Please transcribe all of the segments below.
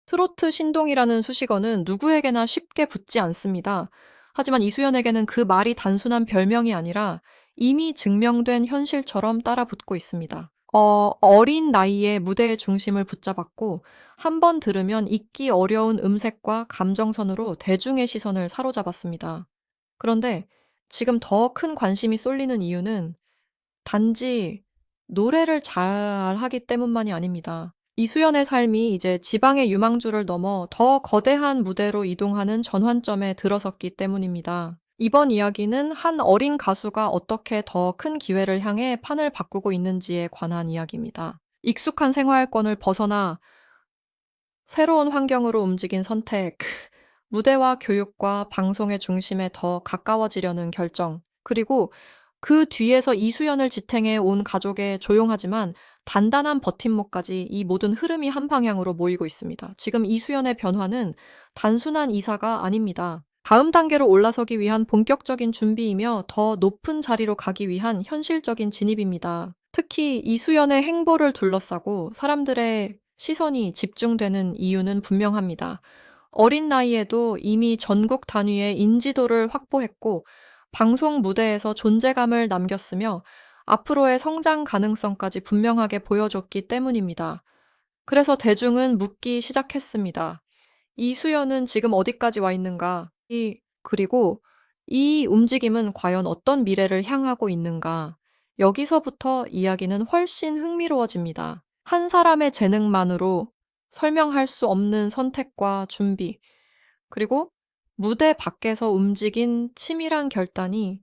트로트 신동이라는 수식어는 누구에게나 쉽게 붙지 않습니다. 하지만 이수연에게는 그 말이 단순한 별명이 아니라 이미 증명된 현실처럼 따라붙고 있습니다. 어린 나이에 무대의 중심을 붙잡았고 한 번 들으면 잊기 어려운 음색과 감정선으로 대중의 시선을 사로잡았습니다. 그런데 지금 더 큰 관심이 쏠리는 이유는 단지 노래를 잘하기 때문만이 아닙니다. 이수연의 삶이 이제 지방의 유망주를 넘어 더 거대한 무대로 이동하는 전환점에 들어섰기 때문입니다. 이번 이야기는 한 어린 가수가 어떻게 더 큰 기회를 향해 판을 바꾸고 있는지에 관한 이야기입니다. 익숙한 생활권을 벗어나 새로운 환경으로 움직인 선택, 무대와 교육과 방송의 중심에 더 가까워지려는 결정, 그리고 그 뒤에서 이수연을 지탱해 온 가족의 조용하지만 단단한 버팀목까지 이 모든 흐름이 한 방향으로 모이고 있습니다. 지금 이수연의 변화는 단순한 이사가 아닙니다. 다음 단계로 올라서기 위한 본격적인 준비이며 더 높은 자리로 가기 위한 현실적인 진입입니다. 특히 이수연의 행보를 둘러싸고 사람들의 시선이 집중되는 이유는 분명합니다. 어린 나이에도 이미 전국 단위의 인지도를 확보했고 방송 무대에서 존재감을 남겼으며 앞으로의 성장 가능성까지 분명하게 보여줬기 때문입니다. 그래서 대중은 묻기 시작했습니다. 이수연은 지금 어디까지 와 있는가? 그리고 이 움직임은 과연 어떤 미래를 향하고 있는가? 여기서부터 이야기는 훨씬 흥미로워집니다. 한 사람의 재능만으로 설명할 수 없는 선택과 준비, 그리고 무대 밖에서 움직인 치밀한 결단이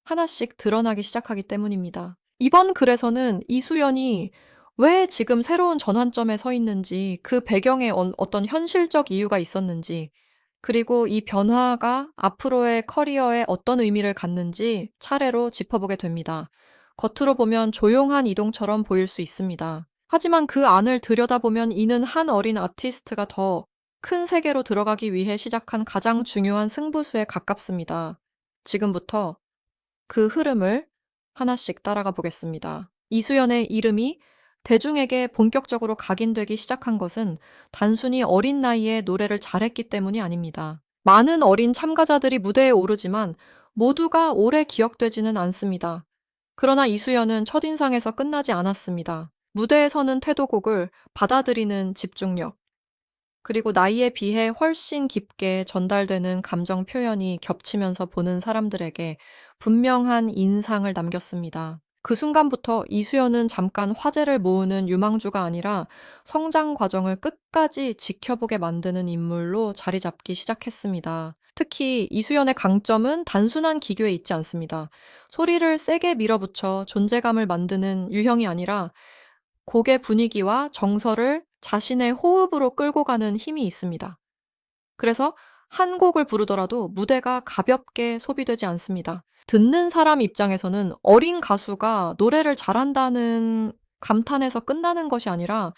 하나씩 드러나기 시작하기 때문입니다. 이번 글에서는 이수연이 왜 지금 새로운 전환점에 서 있는지, 그 배경에 어떤 현실적 이유가 있었는지, 그리고 이 변화가 앞으로의 커리어에 어떤 의미를 갖는지 차례로 짚어보게 됩니다. 겉으로 보면 조용한 이동처럼 보일 수 있습니다. 하지만 그 안을 들여다보면 이는 한 어린 아티스트가 더 큰 세계로 들어가기 위해 시작한 가장 중요한 승부수에 가깝습니다. 지금부터 그 흐름을 하나씩 따라가 보겠습니다. 이수연의 이름이 대중에게 본격적으로 각인되기 시작한 것은 단순히 어린 나이에 노래를 잘했기 때문이 아닙니다. 많은 어린 참가자들이 무대에 오르지만 모두가 오래 기억되지는 않습니다. 그러나 이수연은 첫인상에서 끝나지 않았습니다. 무대에 서는 태도곡을 받아들이는 집중력, 그리고 나이에 비해 훨씬 깊게 전달되는 감정 표현이 겹치면서 보는 사람들에게 분명한 인상을 남겼습니다. 그 순간부터 이수연은 잠깐 화제를 모으는 유망주가 아니라 성장 과정을 끝까지 지켜보게 만드는 인물로 자리 잡기 시작했습니다. 특히 이수연의 강점은 단순한 기교에 있지 않습니다. 소리를 세게 밀어붙여 존재감을 만드는 유형이 아니라 곡의 분위기와 정서를 자신의 호흡으로 끌고 가는 힘이 있습니다. 그래서 한 곡을 부르더라도 무대가 가볍게 소비되지 않습니다. 듣는 사람 입장에서는 어린 가수가 노래를 잘한다는 감탄에서 끝나는 것이 아니라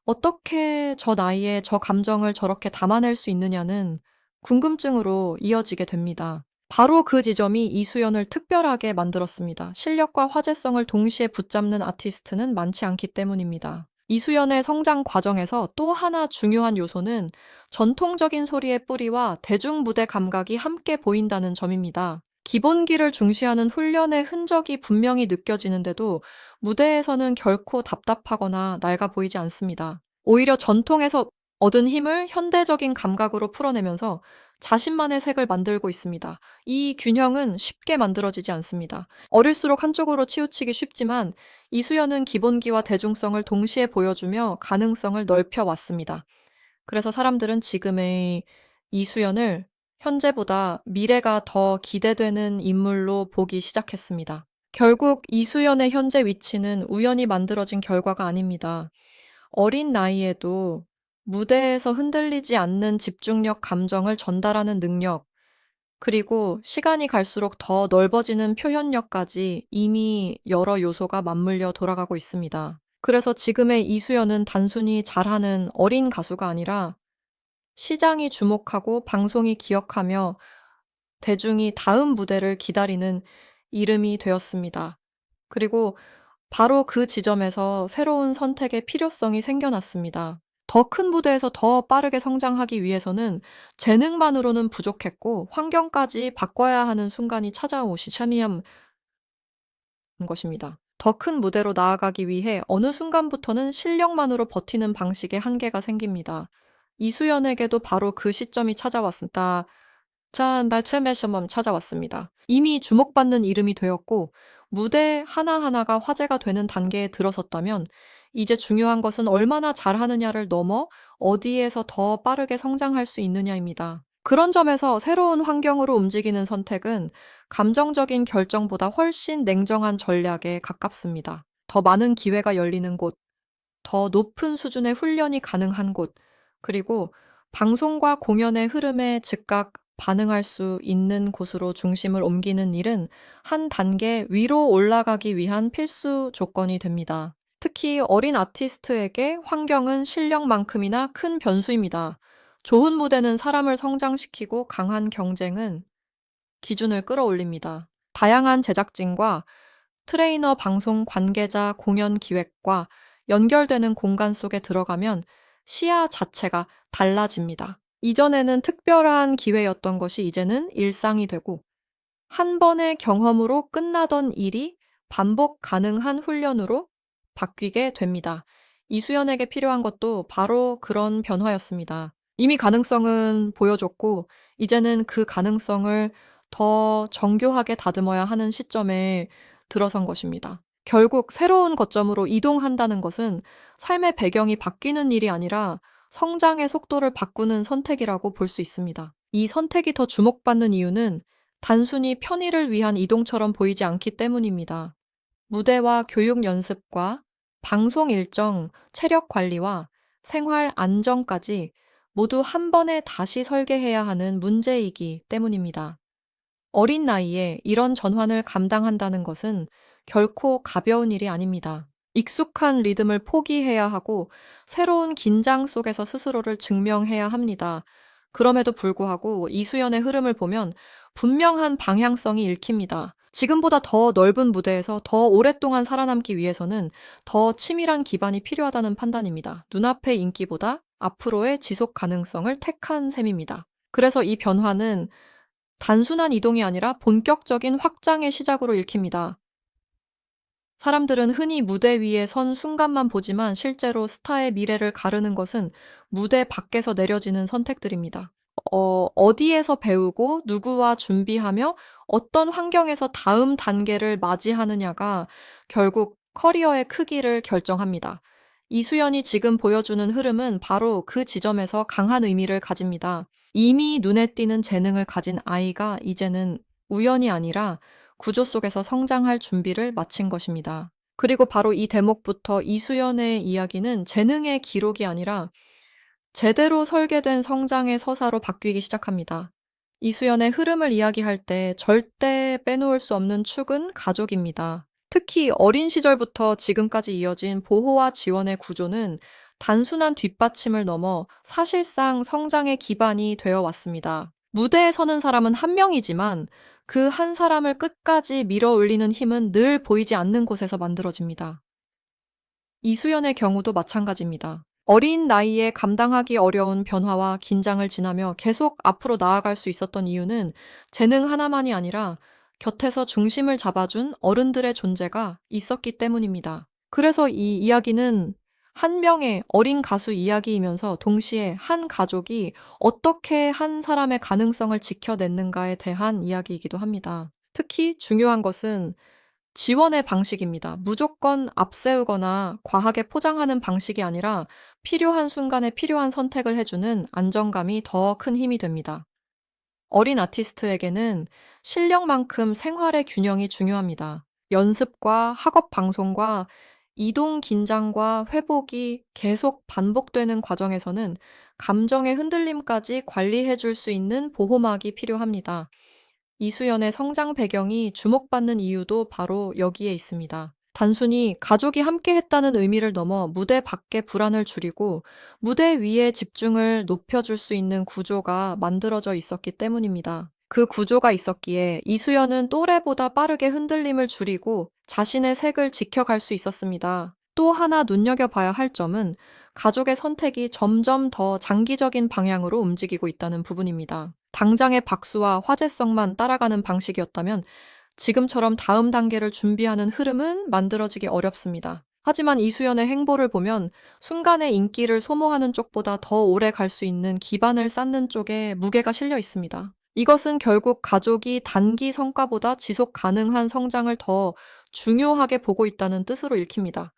어떻게 저 나이에 저 감정을 저렇게 담아낼 수 있느냐는 궁금증으로 이어지게 됩니다. 바로 그 지점이 이수연을 특별하게 만들었습니다. 실력과 화제성을 동시에 붙잡는 아티스트는 많지 않기 때문입니다. 이수연의 성장 과정에서 또 하나 중요한 요소는 전통적인 소리의 뿌리와 대중무대 감각이 함께 보인다는 점입니다. 기본기를 중시하는 훈련의 흔적이 분명히 느껴지는데도 무대에서는 결코 답답하거나 낡아 보이지 않습니다. 오히려 전통에서 얻은 힘을 현대적인 감각으로 풀어내면서 자신만의 색을 만들고 있습니다. 이 균형은 쉽게 만들어지지 않습니다. 어릴수록 한쪽으로 치우치기 쉽지만 이수연은 기본기와 대중성을 동시에 보여주며 가능성을 넓혀왔습니다. 그래서 사람들은 지금의 이수연을 현재보다 미래가 더 기대되는 인물로 보기 시작했습니다. 결국 이수연의 현재 위치는 우연히 만들어진 결과가 아닙니다. 어린 나이에도 무대에서 흔들리지 않는 집중력, 감정을 전달하는 능력, 그리고 시간이 갈수록 더 넓어지는 표현력까지 이미 여러 요소가 맞물려 돌아가고 있습니다. 그래서 지금의 이수연은 단순히 잘하는 어린 가수가 아니라 시장이 주목하고 방송이 기억하며 대중이 다음 무대를 기다리는 이름이 되었습니다. 그리고 바로 그 지점에서 새로운 선택의 필요성이 생겨났습니다. 더 큰 무대에서 더 빠르게 성장하기 위해서는 재능만으로는 부족했고 환경까지 바꿔야 하는 순간이 찾아오시 샤니암 것입니다. 더 큰 무대로 나아가기 위해 어느 순간부터는 실력만으로 버티는 방식의 한계가 생깁니다. 이수연에게도 바로 그 시점이 찾아왔습니다. 말체메셔멈 찾아왔습니다. 이미 주목받는 이름이 되었고 무대 하나하나가 화제가 되는 단계에 들어섰다면 이제 중요한 것은 얼마나 잘하느냐를 넘어 어디에서 더 빠르게 성장할 수 있느냐입니다. 그런 점에서 새로운 환경으로 움직이는 선택은 감정적인 결정보다 훨씬 냉정한 전략에 가깝습니다. 더 많은 기회가 열리는 곳, 더 높은 수준의 훈련이 가능한 곳, 그리고 방송과 공연의 흐름에 즉각 반응할 수 있는 곳으로 중심을 옮기는 일은 한 단계 위로 올라가기 위한 필수 조건이 됩니다. 특히 어린 아티스트에게 환경은 실력만큼이나 큰 변수입니다. 좋은 무대는 사람을 성장시키고 강한 경쟁은 기준을 끌어올립니다. 다양한 제작진과 트레이너, 방송 관계자, 공연 기획과 연결되는 공간 속에 들어가면 시야 자체가 달라집니다. 이전에는 특별한 기회였던 것이 이제는 일상이 되고 한 번의 경험으로 끝나던 일이 반복 가능한 훈련으로 바뀌게 됩니다. 이수연에게 필요한 것도 바로 그런 변화였습니다. 이미 가능성은 보여줬고 이제는 그 가능성을 더 정교하게 다듬어야 하는 시점에 들어선 것입니다. 결국 새로운 거점으로 이동한다는 것은 삶의 배경이 바뀌는 일이 아니라 성장의 속도를 바꾸는 선택이라고 볼 수 있습니다. 이 선택이 더 주목받는 이유는 단순히 편의를 위한 이동처럼 보이지 않기 때문입니다. 무대와 교육 연습과 방송 일정, 체력 관리와 생활 안정까지 모두 한 번에 다시 설계해야 하는 문제이기 때문입니다. 어린 나이에 이런 전환을 감당한다는 것은 결코 가벼운 일이 아닙니다. 익숙한 리듬을 포기해야 하고 새로운 긴장 속에서 스스로를 증명해야 합니다. 그럼에도 불구하고 이수연의 흐름을 보면 분명한 방향성이 읽힙니다. 지금보다 더 넓은 무대에서 더 오랫동안 살아남기 위해서는 더 치밀한 기반이 필요하다는 판단입니다. 눈앞의 인기보다 앞으로의 지속 가능성을 택한 셈입니다. 그래서 이 변화는 단순한 이동이 아니라 본격적인 확장의 시작으로 읽힙니다. 사람들은 흔히 무대 위에 선 순간만 보지만 실제로 스타의 미래를 가르는 것은 무대 밖에서 내려지는 선택들입니다. 어디에서 배우고 누구와 준비하며 어떤 환경에서 다음 단계를 맞이하느냐가 결국 커리어의 크기를 결정합니다. 이수연이 지금 보여주는 흐름은 바로 그 지점에서 강한 의미를 가집니다. 이미 눈에 띄는 재능을 가진 아이가 이제는 우연이 아니라 구조 속에서 성장할 준비를 마친 것입니다. 그리고 바로 이 대목부터 이수연의 이야기는 재능의 기록이 아니라 제대로 설계된 성장의 서사로 바뀌기 시작합니다. 이수연의 흐름을 이야기할 때 절대 빼놓을 수 없는 축은 가족입니다. 특히 어린 시절부터 지금까지 이어진 보호와 지원의 구조는 단순한 뒷받침을 넘어 사실상 성장의 기반이 되어 왔습니다. 무대에 서는 사람은 한 명이지만 그 한 사람을 끝까지 밀어 올리는 힘은 늘 보이지 않는 곳에서 만들어집니다. 이수연의 경우도 마찬가지입니다. 어린 나이에 감당하기 어려운 변화와 긴장을 지나며 계속 앞으로 나아갈 수 있었던 이유는 재능 하나만이 아니라 곁에서 중심을 잡아준 어른들의 존재가 있었기 때문입니다. 그래서 이 이야기는 한 명의 어린 가수 이야기이면서 동시에 한 가족이 어떻게 한 사람의 가능성을 지켜냈는가에 대한 이야기이기도 합니다. 특히 중요한 것은 지원의 방식입니다. 무조건 앞세우거나 과하게 포장하는 방식이 아니라 필요한 순간에 필요한 선택을 해주는 안정감이 더 큰 힘이 됩니다. 어린 아티스트에게는 실력만큼 생활의 균형이 중요합니다. 연습과 학업 방송과 이동 긴장과 회복이 계속 반복되는 과정에서는 감정의 흔들림까지 관리해 줄 수 있는 보호막이 필요합니다. 이수연의 성장 배경이 주목받는 이유도 바로 여기에 있습니다. 단순히 가족이 함께 했다는 의미를 넘어 무대 밖의 불안을 줄이고 무대 위에 집중을 높여줄 수 있는 구조가 만들어져 있었기 때문입니다. 그 구조가 있었기에 이수연은 또래보다 빠르게 흔들림을 줄이고 자신의 색을 지켜갈 수 있었습니다. 또 하나 눈여겨봐야 할 점은 가족의 선택이 점점 더 장기적인 방향으로 움직이고 있다는 부분입니다. 당장의 박수와 화제성만 따라가는 방식이었다면 지금처럼 다음 단계를 준비하는 흐름은 만들어지기 어렵습니다. 하지만 이수연의 행보를 보면 순간의 인기를 소모하는 쪽보다 더 오래 갈 수 있는 기반을 쌓는 쪽에 무게가 실려 있습니다. 이것은 결국 가족이 단기 성과보다 지속 가능한 성장을 더 중요하게 보고 있다는 뜻으로 읽힙니다.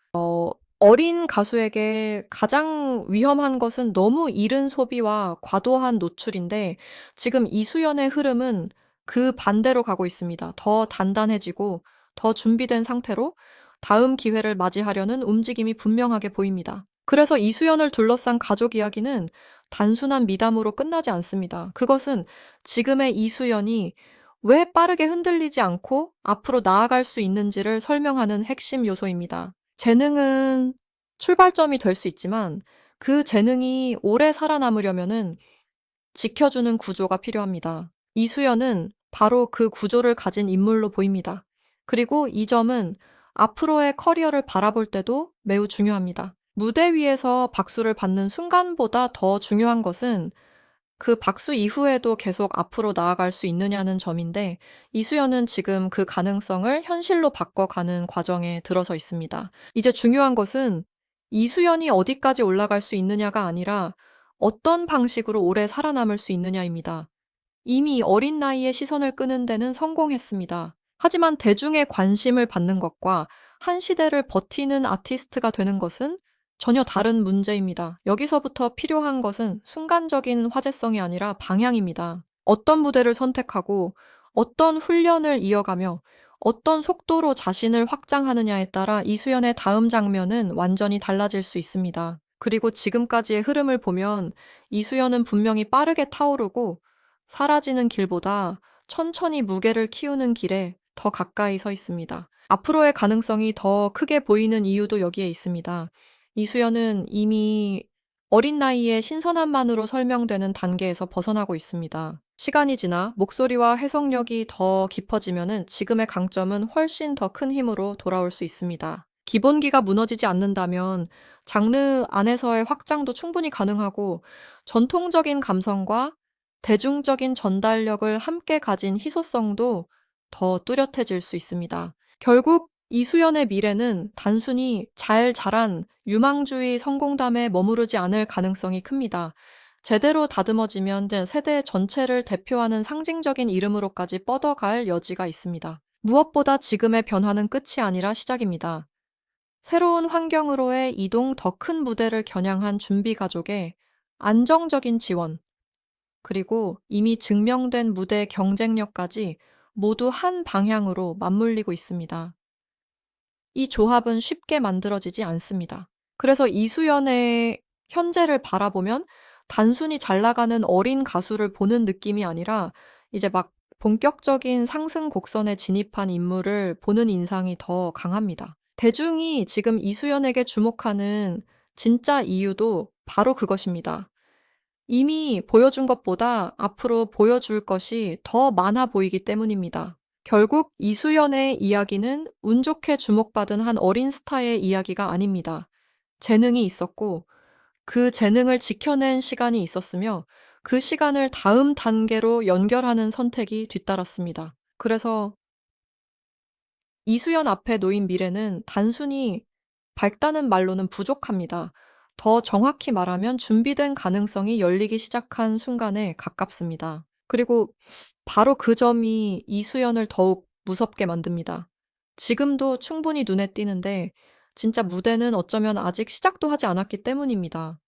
어린 가수에게 가장 위험한 것은 너무 이른 소비와 과도한 노출인데 지금 이수연의 흐름은 그 반대로 가고 있습니다. 더 단단해지고 더 준비된 상태로 다음 기회를 맞이하려는 움직임이 분명하게 보입니다. 그래서 이수연을 둘러싼 가족 이야기는 단순한 미담으로 끝나지 않습니다. 그것은 지금의 이수연이 왜 빠르게 흔들리지 않고 앞으로 나아갈 수 있는지를 설명하는 핵심 요소입니다. 재능은 출발점이 될 수 있지만 그 재능이 오래 살아남으려면은 지켜주는 구조가 필요합니다. 이수연은 바로 그 구조를 가진 인물로 보입니다. 그리고 이 점은 앞으로의 커리어를 바라볼 때도 매우 중요합니다. 무대 위에서 박수를 받는 순간보다 더 중요한 것은 그 박수 이후에도 계속 앞으로 나아갈 수 있느냐는 점인데 이수연은 지금 그 가능성을 현실로 바꿔가는 과정에 들어서 있습니다. 이제 중요한 것은 이수연이 어디까지 올라갈 수 있느냐가 아니라 어떤 방식으로 오래 살아남을 수 있느냐입니다. 이미 어린 나이에 시선을 끄는 데는 성공했습니다. 하지만 대중의 관심을 받는 것과 한 시대를 버티는 아티스트가 되는 것은 전혀 다른 문제입니다. 여기서부터 필요한 것은 순간적인 화제성이 아니라 방향입니다. 어떤 무대를 선택하고 어떤 훈련을 이어가며 어떤 속도로 자신을 확장하느냐에 따라 이수연의 다음 장면은 완전히 달라질 수 있습니다. 그리고 지금까지의 흐름을 보면 이수연은 분명히 빠르게 타오르고 사라지는 길보다 천천히 무게를 키우는 길에 더 가까이 서 있습니다. 앞으로의 가능성이 더 크게 보이는 이유도 여기에 있습니다. 이수연은 이미 어린 나이에 신선함만으로 설명되는 단계에서 벗어나고 있습니다. 시간이 지나 목소리와 해석력이 더 깊어지면은 지금의 강점은 훨씬 더 큰 힘으로 돌아올 수 있습니다. 기본기가 무너지지 않는다면 장르 안에서의 확장도 충분히 가능하고 전통적인 감성과 대중적인 전달력을 함께 가진 희소성도 더 뚜렷해질 수 있습니다. 결국 이수연의 미래는 단순히 잘 자란 유망주의 성공담에 머무르지 않을 가능성이 큽니다. 제대로 다듬어지면 이제 세대 전체를 대표하는 상징적인 이름으로까지 뻗어갈 여지가 있습니다. 무엇보다 지금의 변화는 끝이 아니라 시작입니다. 새로운 환경으로의 이동, 더 큰 무대를 겨냥한 준비 가족의 안정적인 지원, 그리고 이미 증명된 무대 경쟁력까지 모두 한 방향으로 맞물리고 있습니다. 이 조합은 쉽게 만들어지지 않습니다. 그래서 이수연의 현재를 바라보면 단순히 잘 나가는 어린 가수를 보는 느낌이 아니라 이제 막 본격적인 상승 곡선에 진입한 인물을 보는 인상이 더 강합니다. 대중이 지금 이수연에게 주목하는 진짜 이유도 바로 그것입니다. 이미 보여준 것보다 앞으로 보여줄 것이 더 많아 보이기 때문입니다. 결국 이수연의 이야기는 운 좋게 주목받은 한 어린 스타의 이야기가 아닙니다. 재능이 있었고 그 재능을 지켜낸 시간이 있었으며 그 시간을 다음 단계로 연결하는 선택이 뒤따랐습니다. 그래서 이수연 앞에 놓인 미래는 단순히 밝다는 말로는 부족합니다. 더 정확히 말하면 준비된 가능성이 열리기 시작한 순간에 가깝습니다. 그리고 바로 그 점이 이수연을 더욱 무섭게 만듭니다. 지금도 충분히 눈에 띄는데 진짜 무대는 어쩌면 아직 시작도 하지 않았기 때문입니다.